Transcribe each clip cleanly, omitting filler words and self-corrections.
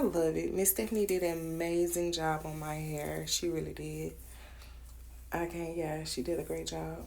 love it. Miss Stephanie did an amazing job on my hair. She really did. I can't, yeah, she did a great job.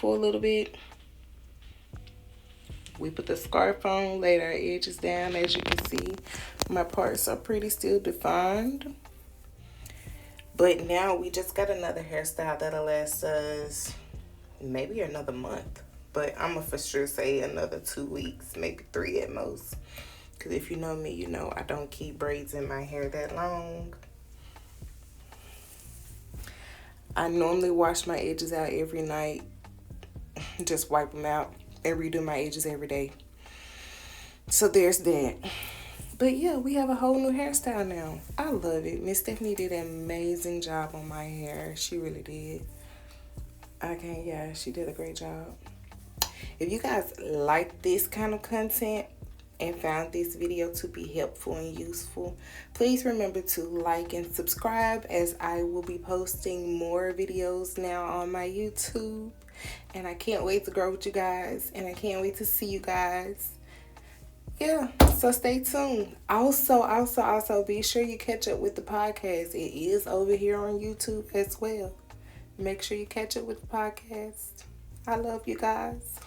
for a little bit. We put the scarf on, laid our edges down. As you can see, my parts are pretty still defined. But now we just got another hairstyle that'll last us maybe another month. But I'm going to for sure say another 2 weeks, maybe 3 at most. Because if you know me, you know I don't keep braids in my hair that long. I normally wash my edges out every night. Just wipe them out and redo my edges every day. So there's that. But yeah, we have a whole new hairstyle now. I love it. Miss Stephanie did an amazing job on my hair. She really did. She did a great job. If you guys like this kind of content and found this video to be helpful and useful, please remember to like and subscribe, as I will be posting more videos now on my YouTube. And I can't wait to grow with you guys, and I can't wait to see you guys. Yeah, so stay tuned. Also, be sure you catch up with the podcast. It is over here on YouTube as well. Make sure you catch up with the podcast. I love you guys.